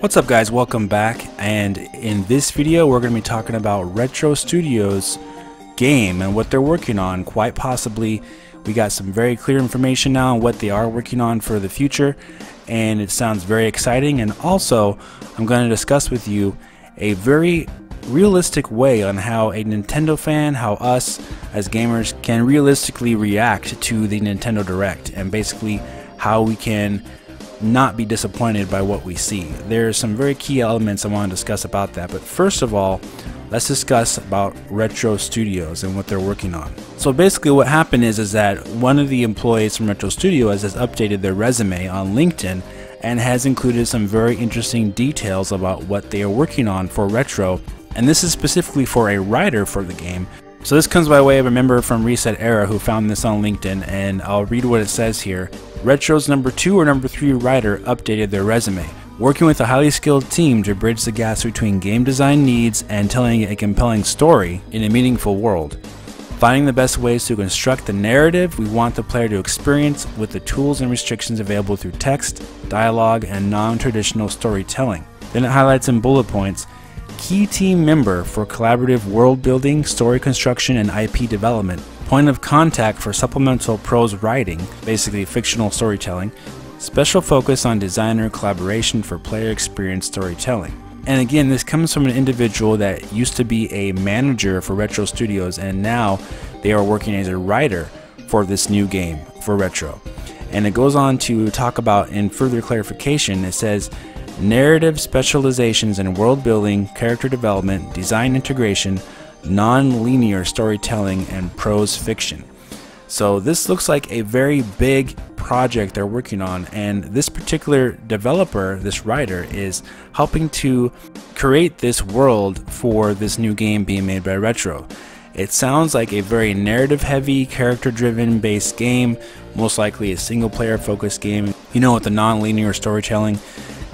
What's up guys, welcome back, and in this video we're going to be talking about Retro Studios game and what they're working on. Quite possibly we got some very clear information now on what they are working on for the future, and it sounds very exciting. And also I'm going to discuss with you a very realistic way on how a Nintendo fan, how us as gamers can realistically react to the Nintendo Direct, and basically how we can not be disappointed by what we see. There's some very key elements I want to discuss about that, but first of all, let's discuss about Retro Studios and what they're working on. So basically what happened is that one of the employees from Retro Studios has updated their resume on LinkedIn and has included some very interesting details about what they are working on for Retro, and this is specifically for a writer for the game. So this comes by way of a member from Reset Era who found this on LinkedIn, and I'll read what it says here. Retro's number 2 or number 3 writer updated their resume, working with a highly skilled team to bridge the gaps between game design needs and telling a compelling story in a meaningful world. Finding the best ways to construct the narrative we want the player to experience with the tools and restrictions available through text, dialogue, and non-traditional storytelling. Then it highlights in bullet points, key team member for collaborative world building, story construction, and IP development. Point of contact for supplemental prose writing, basically fictional storytelling. Special focus on designer collaboration for player experience storytelling. And again, this comes from an individual that used to be a manager for Retro Studios, and now they are working as a writer for this new game for Retro. And it goes on to talk about, in further clarification, it says narrative specializations in world building, character development, design integration, non-linear storytelling, and prose fiction. So this looks like a very big project they're working on, and this particular developer, this writer, is helping to create this world for this new game being made by Retro. It sounds like a very narrative heavy, character driven based game, most likely a single player focused game, you know, with the non-linear storytelling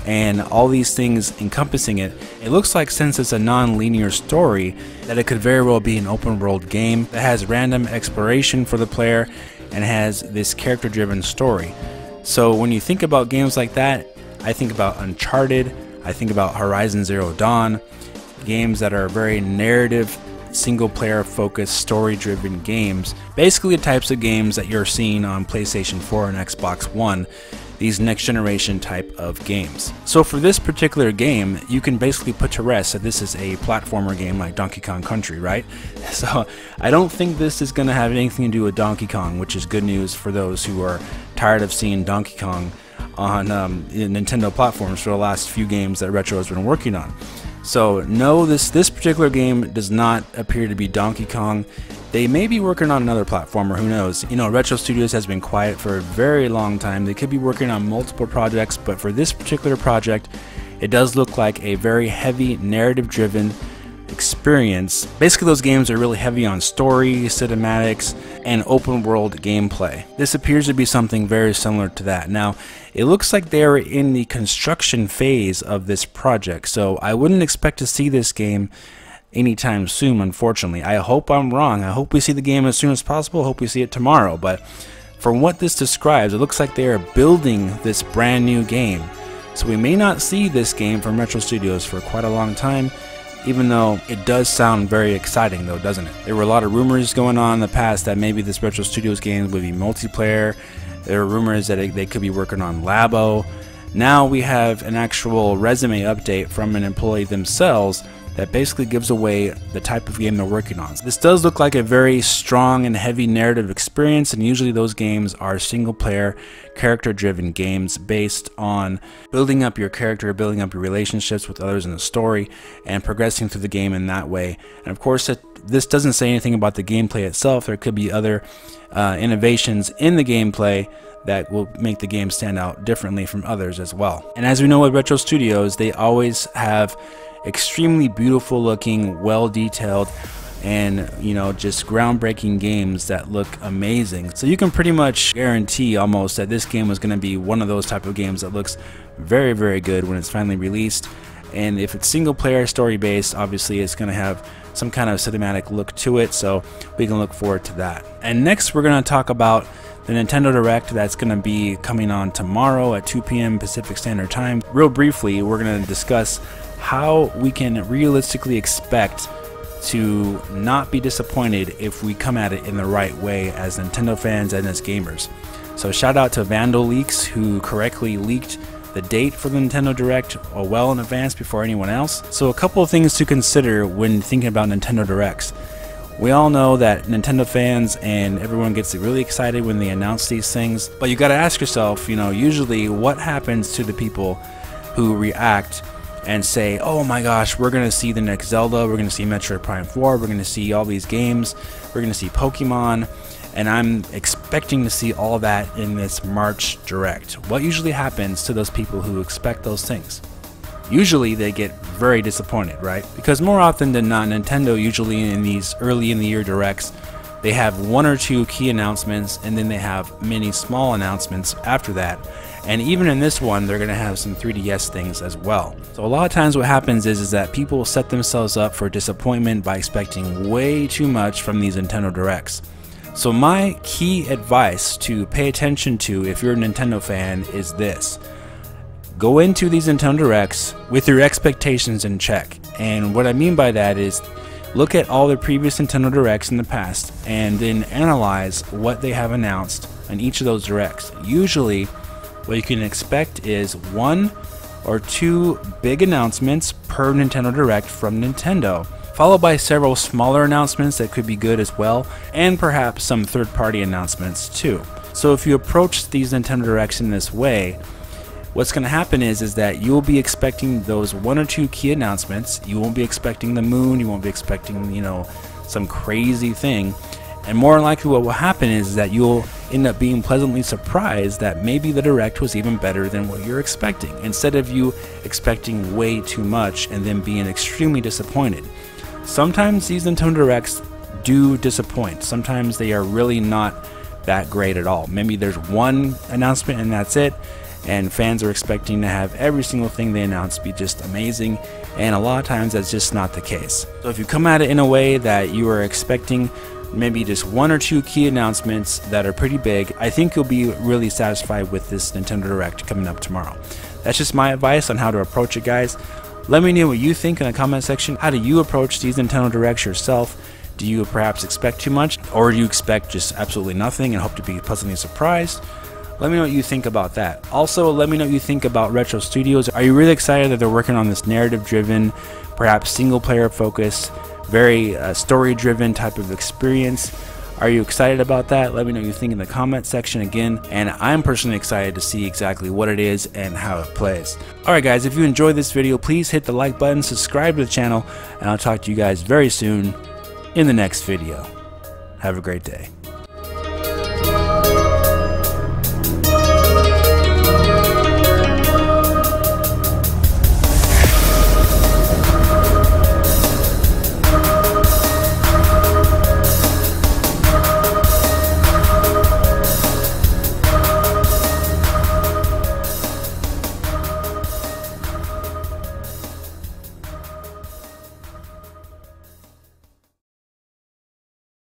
and all these things encompassing it. It looks like, since it's a non-linear story, that it could very well be an open world game that has random exploration for the player and has this character driven story. So when you think about games like that, I think about Uncharted, I think about Horizon Zero Dawn, games that are very narrative, single player focused, story driven games, basically the types of games that you're seeing on PlayStation 4 and Xbox One, these next generation type of games. So for this particular game, you can basically put to rest that this is a platformer game like Donkey Kong Country, right? So I don't think this is going to have anything to do with Donkey Kong, which is good news for those who are tired of seeing Donkey Kong on Nintendo platforms for the last few games that Retro has been working on. So no, this particular game does not appear to be Donkey Kong. They may be working on another platformer, who knows. You know, Retro Studios has been quiet for a very long time. They could be working on multiple projects, but for this particular project, it does look like a very heavy narrative-driven experience. Basically, those games are really heavy on story, cinematics, and open world gameplay. This appears to be something very similar to that. Now, it looks like they're in the construction phase of this project, so I wouldn't expect to see this game anytime soon, unfortunately. I hope I'm wrong. I hope we see the game as soon as possible. I hope we see it tomorrow. But from what this describes, it looks like they are building this brand new game. So we may not see this game from Retro Studios for quite a long time, even though it does sound very exciting though, doesn't it? There were a lot of rumors going on in the past that maybe this Retro Studios game would be multiplayer. There were rumors that they could be working on Labo. Now we have an actual resume update from an employee themselves that basically gives away the type of game they're working on. This does look like a very strong and heavy narrative experience, and usually those games are single player, character driven games based on building up your character, building up your relationships with others in the story, and progressing through the game in that way. And of course, this doesn't say anything about the gameplay itself. There could be other innovations in the gameplay that will make the game stand out differently from others as well. And as we know with Retro Studios, they always have extremely beautiful looking, well detailed, and just groundbreaking games that look amazing. So you can pretty much guarantee almost that this game is going to be one of those type of games that looks very, very good when it's finally released. And if it's single player story based, obviously it's going to have some kind of cinematic look to it, so we can look forward to that. And next we're going to talk about the Nintendo Direct that's going to be coming on tomorrow at 2 p.m. Pacific Standard Time. Real briefly, we're going to discuss how we can realistically expect to not be disappointed if we come at it in the right way as Nintendo fans and as gamers. So shout out to Vandal Leaks, who correctly leaked the date for the Nintendo Direct well in advance before anyone else. So a couple of things to consider when thinking about Nintendo Directs. We all know that Nintendo fans and everyone gets really excited when they announce these things, but you got to ask yourself, usually what happens to the people who react and say, oh my gosh, we're going to see the next Zelda, we're going to see Metroid Prime 4, we're going to see all these games, we're going to see Pokemon, and I'm expecting to see all that in this March Direct. What usually happens to those people who expect those things? Usually they get very disappointed, right? Because more often than not, Nintendo usually in these early in the year directs, they have one or two key announcements and then they have many small announcements after that. And even in this one, they're going to have some 3DS things as well. So a lot of times what happens is that people set themselves up for disappointment by expecting way too much from these Nintendo Directs. So my key advice to pay attention to if you're a Nintendo fan is this. Go into these Nintendo Directs with your expectations in check. And what I mean by that is look at all the previous Nintendo Directs in the past and then analyze what they have announced in each of those Directs. Usually what you can expect is 1 or 2 big announcements per Nintendo Direct from Nintendo, followed by several smaller announcements that could be good as well, and perhaps some third-party announcements too. So if you approach these Nintendo Directs in this way, what's going to happen is that you'll be expecting those 1 or 2 key announcements. You won't be expecting the moon, you won't be expecting, some crazy thing. And more likely what will happen is that you'll end up being pleasantly surprised that maybe the Direct was even better than what you're expecting, instead of you expecting way too much and then being extremely disappointed. Sometimes these Nintendo Directs do disappoint. Sometimes they are really not that great at all. Maybe there's one announcement and that's it, and fans are expecting to have every single thing they announce be just amazing, and a lot of times that's just not the case. So if you come at it in a way that you are expecting maybe just 1 or 2 key announcements that are pretty big, I think you'll be really satisfied with this Nintendo Direct coming up tomorrow. That's just my advice on how to approach it, guys. Let me know what you think in the comment section. How do you approach these Nintendo Directs yourself? Do you perhaps expect too much, or do you expect just absolutely nothing and hope to be pleasantly surprised? Let me know what you think about that. Also, let me know what you think about Retro Studios. Are you really excited that they're working on this narrative-driven, perhaps single-player focused, very story-driven type of experience? Are you excited about that? Let me know what you think in the comment section again. And I'm personally excited to see exactly what it is and how it plays. Alright guys, if you enjoyed this video, please hit the like button, subscribe to the channel, and I'll talk to you guys very soon in the next video. Have a great day.